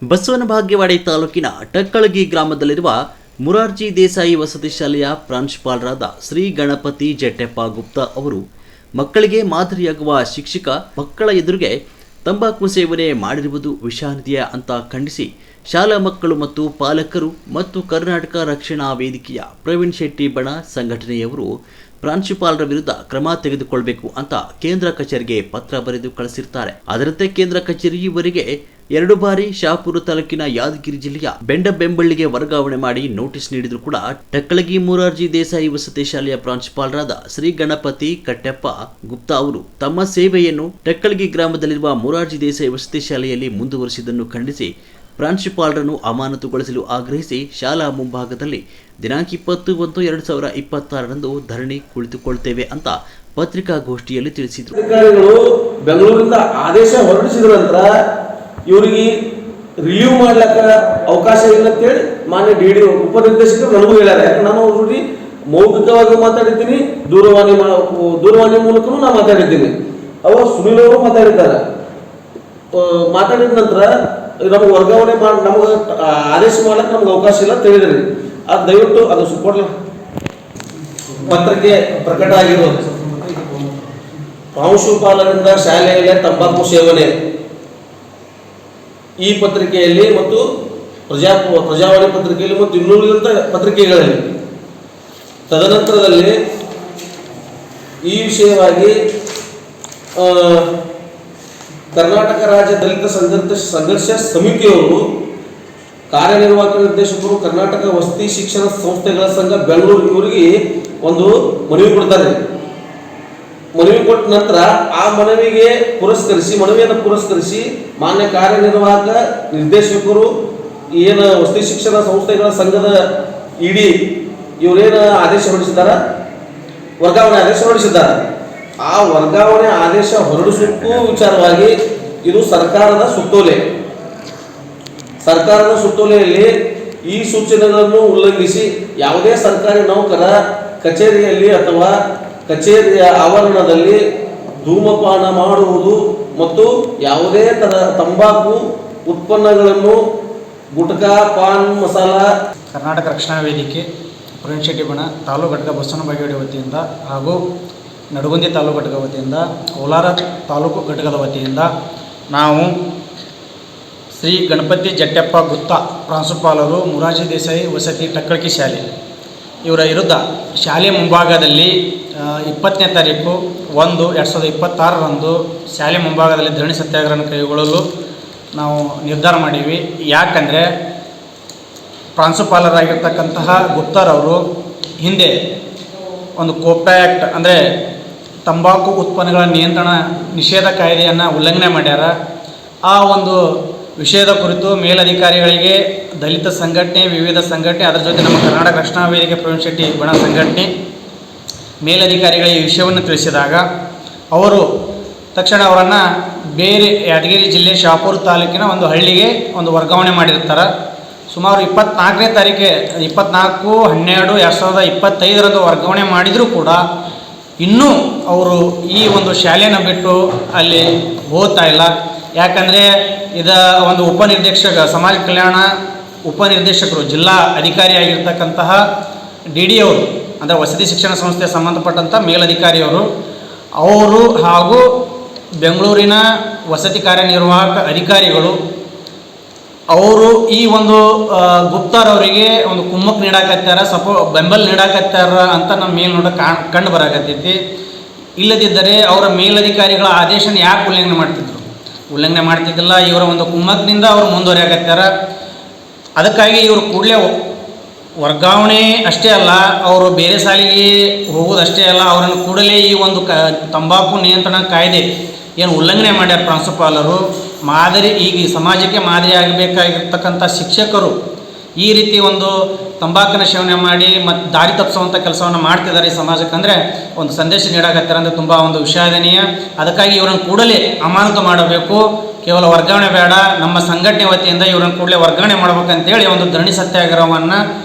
ಬಸವನಭಾಗ್ಯವಾಡಿ ತಾಲೂಕಿನ ಟಕ್ಕಳಗಿ ಗ್ರಾಮದಲ್ಲಿರುವ ಮುರಾರ್ಜಿ ದೇಸಾಯಿ ವಸತಿ ಶಾಲೆಯ ಪ್ರಾಂಶುಪಾಲರಾದ ಶ್ರೀ ಗಣಪತಿ ಜಟ್ಟೆಪ್ಪ ಗುಪ್ತಾ ಅವರು ಮಕ್ಕಳಿಗೆ ಮಾದರಿಯಾಗುವ ಶಿಕ್ಷಕ ಮಕ್ಕಳ ಎದುರಿಗೆ ತಂಬಾಕು ಸೇವನೆ ಮಾಡಿರುವುದು ವಿಷಾನಿದೆಯೇ ಅಂತ ಖಂಡಿಸಿ ಶಾಲಾ ಮಕ್ಕಳು ಮತ್ತು ಪಾಲಕರು ಮತ್ತು ಕರ್ನಾಟಕ ರಕ್ಷಣಾ ವೇದಿಕೆಯ ಪ್ರವೀಣ್ ಶೆಟ್ಟಿ ಬಣ ಸಂಘಟನೆಯವರು ಪ್ರಾಂಶುಪಾಲರ ವಿರುದ್ಧ ಕ್ರಮ ತೆಗೆದುಕೊಳ್ಳಬೇಕು ಅಂತ ಕೇಂದ್ರ ಕಚೇರಿಗೆ ಪತ್ರ ಬರೆದು ಕಳಿಸಿರ್ತಾರೆ. ಅದರಂತೆ ಕೇಂದ್ರ ಕಚೇರಿ ಇವರಿಗೆ 2 ಬಾರಿ ಶಹಾಪುರ ತಾಲೂಕಿನ ಯಾದಗಿರಿ ಜಿಲ್ಲೆಯ ಬೆಂಬಳ್ಳಿಗೆ ವರ್ಗಾವಣೆ ಮಾಡಿ ನೋಟಿಸ್ ನೀಡಿದ್ರು ಕೂಡ ಟಕ್ಕಳಗಿ ಮುರಾರ್ಜಿ ದೇಸಾಯಿ ವಸತಿ ಶಾಲೆಯ ಪ್ರಾಂಶುಪಾಲರಾದ ಶ್ರೀ ಗಣಪತಿ ಕಟ್ಟೆಪ್ಪ ಗುಪ್ತಾ ಅವರು ತಮ್ಮ ಸೇವೆಯನ್ನು ಟಕ್ಕಳಗಿ ಗ್ರಾಮದಲ್ಲಿರುವ ಮುರಾರ್ಜಿ ದೇಸಾಯಿ ವಸತಿ ಶಾಲೆಯಲ್ಲಿ ಮುಂದುವರಿಸಿದ್ದನ್ನು ಖಂಡಿಸಿ ಪ್ರಾಂಶುಪಾಲರನ್ನು ಅಮಾನತುಗೊಳಿಸಲು ಆಗ್ರಹಿಸಿ ಶಾಲಾ ಮುಂಭಾಗದಲ್ಲಿ ದಿನಾಂಕ 20/1/2026ರಂದು ಧರಣಿ ಕುಳಿತುಕೊಳ್ತೇವೆ ಅಂತ ಪತ್ರಿಕಾಗೋಷ್ಠಿಯಲ್ಲಿ ತಿಳಿಸಿದರು. ಅಧಿಕಾರಿಗಳು ಬೆಂಗಳೂರಿನಿಂದ ಆದೇಶ ಹೊರಡಿಸಿದ ನಂತರ ಇವರಿಗೆ ರಿಲೀವ್ ಮಾಡ್ಲಿಕ್ಕೆ ಅವಕಾಶ ಇಲ್ಲ ಅಂತೇಳಿ ಮಾನ್ಯ ಡಿ ಉಪನಿರ್ದೇಶಕರು ನನಗೂ ಹೇಳ್ಯಾರ. ನಾನು ಅವ್ರಿಗೆ ಮೌಖಿಕವಾಗಿ ಮಾತಾಡಿದ್ದೀನಿ, ದೂರವಾಣಿ ಮೂಲಕನೂ ನಾನು ಮಾತಾಡಿದ್ದೀನಿ. ಅವರು ಸುನಿಲ್ ಅವರು ಮಾತಾಡಿದ್ದಾರೆ. ಮಾತಾಡಿದ ನಂತರ ನಮ್ಗೆ ವರ್ಗಾವಣೆ ಮಾಡಿ ನಮ್ಗೆ ಆದೇಶ ಮಾಡ್ಲಿಕ್ಕೆ ನಮ್ಗೆ ಅವಕಾಶ ಇಲ್ಲ ಅಂತ ಹೇಳಿದ್ರಿ. ಅದು ದಯವಿಟ್ಟು ಅದು ಸುಪೋರ್ಟ್ ಪತ್ರಿಕೆ ಪ್ರಕಟ ಆಗಿರೋದು. ಪ್ರಾಂಶುಪಾಲರಿಂದ ಶಾಲೆಯಲ್ಲಿ ತಂಬಾಕು ಸೇವನೆ ಈ ಪತ್ರಿಕೆಯಲ್ಲಿ ಮತ್ತು ಪ್ರಜಾವಾಣಿ ಪತ್ರಿಕೆಯಲ್ಲಿ ಮತ್ತು ಇನ್ನುಳಿದಂಥ ಪತ್ರಿಕೆಗಳಲ್ಲಿ ತದನಂತರದಲ್ಲಿ ಈ ವಿಷಯವಾಗಿ ಕರ್ನಾಟಕ ರಾಜ್ಯ ದಲಿತ ಸಂಘರ್ಷ ಸಮಿತಿಯವರು ಕಾರ್ಯನಿರ್ವಾಹಕ ನಿರ್ದೇಶಕರು ಕರ್ನಾಟಕ ವಸತಿ ಶಿಕ್ಷಣ ಸಂಸ್ಥೆಗಳ ಸಂಘ ಬೆಂಗಳೂರು ಇವರಿಗೆ ಒಂದು ಮನವಿ ಕೊಡ್ತಾರೆ. ಮನವಿ ಕೊಟ್ಟ ನಂತರ ಆ ಮನವಿಯನ್ನು ಪುರಸ್ಕರಿಸಿ ಮಾನ್ಯ ಕಾರ್ಯನಿರ್ವಾಹಕ ನಿರ್ದೇಶಕರು ಏನು ವಸತಿ ಶಿಕ್ಷಣ ಸಂಸ್ಥೆಗಳ ಸಂಘದ ಇಡಿ ಇವರೇನು ಆದೇಶ ಹೊರಡಿಸಿದ್ದಾರೆ, ವರ್ಗಾವಣೆ ಆದೇಶ ಹೊರಡಿಸಿದ್ದಾರೆ. ಆ ವರ್ಗಾವಣೆ ಆದೇಶ ಹೊರಡಿಸಕ್ಕೂ ವಿಚಾರವಾಗಿ ಇದು ಸರ್ಕಾರದ ಸುತ್ತೋಲೆಯಲ್ಲಿ ಈ ಸೂಚನೆಗಳನ್ನು ಉಲ್ಲಂಘಿಸಿ ಯಾವುದೇ ಸರ್ಕಾರಿ ನೌಕರ ಕಚೇರಿಯಲ್ಲಿ ಅಥವಾ ಕಚೇರಿಯ ಆವರಣದಲ್ಲಿ ಧೂಮಪಾನ ಮಾಡುವುದು ಮತ್ತು ಯಾವುದೇ ತರ ತಂಬಾಕು ಉತ್ಪನ್ನಗಳನ್ನು ಗುಟ್ಕಾ, ಪಾನ್ ಮಸಾಲ. ಕರ್ನಾಟಕ ರಕ್ಷಣಾ ವೇದಿಕೆ ಪ್ರವೀಣ್ ಶೆಟ್ಟಿ ಬಣ ತಾಲೂಕು ಘಟಕ ಬಸವನಭಾಗ್ಯವಾಡಿ ವತಿಯಿಂದ ಹಾಗೂ ನಡಗುಂದಿ ತಾಲೂಕು ಘಟಕ ವತಿಯಿಂದ ಕೋಲಾರ ತಾಲೂಕು ಘಟಕದ ವತಿಯಿಂದ ನಾವು ಶ್ರೀ ಗಣಪತಿ ಜಟ್ಟೆಪ್ಪ ಗುಪ್ತಾ ಪ್ರಾಂಶುಪಾಲರು ಮುರಾರ್ಜಿ ದೇಸಾಯಿ ವಸತಿ ಟಕ್ಕಳಗಿ ಶಾಲೆ ಇವರ ವಿರುದ್ಧ ಶಾಲೆ ಮುಂಭಾಗದಲ್ಲಿ 20ನೇ ತಾರೀಕು 1/2026ರಂದು ಶಾಲೆ ಮುಂಭಾಗದಲ್ಲಿ ಧರಣಿ ಸತ್ಯಾಗ್ರಹ ಕೈಗೊಳ್ಳಲು ನಾವು ನಿರ್ಧಾರ ಮಾಡೀವಿ. ಯಾಕಂದರೆ ಪ್ರಾಂಶುಪಾಲರಾಗಿರ್ತಕ್ಕಂತಹ ಗುಪ್ತಾರವರು ಹಿಂದೆ ಒಂದು ಕೋಪ್ಟಾ ಆ್ಯಕ್ಟ್ ಅಂದರೆ ತಂಬಾಕು ಉತ್ಪನ್ನಗಳ ನಿಷೇಧ ಕಾಯ್ದೆಯನ್ನು ಉಲ್ಲಂಘನೆ ಮಾಡ್ಯಾರ. ಆ ಒಂದು ವಿಷಯದ ಕುರಿತು ಮೇಲಧಿಕಾರಿಗಳಿಗೆ ದಲಿತ ಸಂಘಟನೆ, ವಿವಿಧ ಸಂಘಟನೆ, ಅದರ ಜೊತೆ ನಮ್ಮ ಕರ್ನಾಟಕ ರಕ್ಷಣಾ ವೇದಿಕೆ ಪ್ರವೀಣ್ ಶೆಟ್ಟಿ ಬಣ ಸಂಘಟನೆ ಮೇಲಧಿಕಾರಿಗಳಿಗೆ ಈ ವಿಷಯವನ್ನು ತಿಳಿಸಿದಾಗ ಅವರು ತಕ್ಷಣ ಅವರನ್ನು ಬೇರೆ ಯಾದಗಿರಿ ಜಿಲ್ಲೆ ಶಹಾಪುರ ತಾಲೂಕಿನ ಒಂದು ಹಳ್ಳಿಗೆ ಒಂದು ವರ್ಗಾವಣೆ ಮಾಡಿರ್ತಾರೆ. ಸುಮಾರು 24ನೇ ತಾರೀಕೆ 24/12/2025ರಂದು ವರ್ಗಾವಣೆ ಮಾಡಿದರೂ ಕೂಡ ಇನ್ನೂ ಅವರು ಈ ಒಂದು ಶಾಲೆಯನ್ನು ಬಿಟ್ಟು ಅಲ್ಲಿ ಹೋಗ್ತಾ ಇಲ್ಲ. ಯಾಕಂದರೆ ಒಂದು ಸಮಾಜ ಕಲ್ಯಾಣ ಉಪನಿರ್ದೇಶಕರು ಜಿಲ್ಲಾ ಅಧಿಕಾರಿಯಾಗಿರ್ತಕ್ಕಂತಹ DD ಅವರು ಅಂದರೆ ವಸತಿ ಶಿಕ್ಷಣ ಸಂಸ್ಥೆಗೆ ಸಂಬಂಧಪಟ್ಟಂಥ ಮೇಲಧಿಕಾರಿಯವರು ಅವರು ಹಾಗೂ ಬೆಂಗಳೂರಿನ ವಸತಿ ಕಾರ್ಯನಿರ್ವಾಹಕ ಅಧಿಕಾರಿಗಳು ಅವರು ಈ ಒಂದು ಗುಪ್ತಾರವರಿಗೆ ಒಂದು ಕುಮ್ಮಕ್ಕು ನೀಡಾಕತ್ತಾರ, ಬೆಂಬಲ ನೀಡಾಕತ್ತಾರ ಅಂತ ನಮ್ಮ ಮೇಲ್ನೋಟ ಕಂಡು ಬರಾಕತ್ತೈತಿ. ಇಲ್ಲದಿದ್ದರೆ ಅವರ ಮೇಲಧಿಕಾರಿಗಳ ಆದೇಶನ ಯಾಕೆ ಉಲ್ಲಂಘನೆ ಮಾಡ್ತಿದ್ದಿಲ್ಲ. ಇವರ ಒಂದು ಕುಮ್ಮಕ್ಕಿನಿಂದ ಅವರು ಮುಂದುವರಿಯಾಕತ್ತಾರ. ಅದಕ್ಕಾಗಿ ಇವರು ಕೂಡಲೇ ವರ್ಗಾವಣೆ ಅಷ್ಟೇ ಅಲ್ಲ, ಅವರು ಬೇರೆ ಶಾಲೆಗೆ ಹೋಗೋದಷ್ಟೇ ಅಲ್ಲ, ಅವರನ್ನು ಕೂಡಲೇ ಈ ಒಂದು ತಂಬಾಕು ನಿಯಂತ್ರಣ ಕಾಯ್ದೆ ಏನು ಉಲ್ಲಂಘನೆ ಮಾಡ್ಯಾರ ಪ್ರಾಂಶುಪಾಲರು, ಈಗ ಸಮಾಜಕ್ಕೆ ಮಾದರಿ ಆಗಬೇಕಾಗಿರ್ತಕ್ಕಂಥ ಶಿಕ್ಷಕರು ಈ ರೀತಿ ಒಂದು ತಂಬಾಕಿನ ಸೇವನೆ ಮಾಡಿ ಮತ್ತು ದಾರಿ ತಪ್ಪಿಸುವಂಥ ಕೆಲಸವನ್ನು ಮಾಡ್ತಿದ್ದಾರೆ ಈ ಸಮಾಜಕ್ಕೆ ಅಂದರೆ ಒಂದು ಸಂದೇಶ ನೀಡಾಕತ್ತಾರೆ ಅಂದರೆ ತುಂಬ ಒಂದು ವಿಷಾದನೀಯ. ಅದಕ್ಕಾಗಿ ಇವರನ್ನು ಕೂಡಲೇ ಅಮಾನತು ಮಾಡಬೇಕು, ಕೇವಲ ವರ್ಗಾವಣೆ ಬೇಡ, ನಮ್ಮ ಸಂಘಟನೆ ವತಿಯಿಂದ ಇವರನ್ನು ಕೂಡಲೇ ವರ್ಗಾವಣೆ ಮಾಡಬೇಕಂತೇಳಿ ಒಂದು ಧರಣಿ ಸತ್ಯಾಗ್ರಹವನ್ನು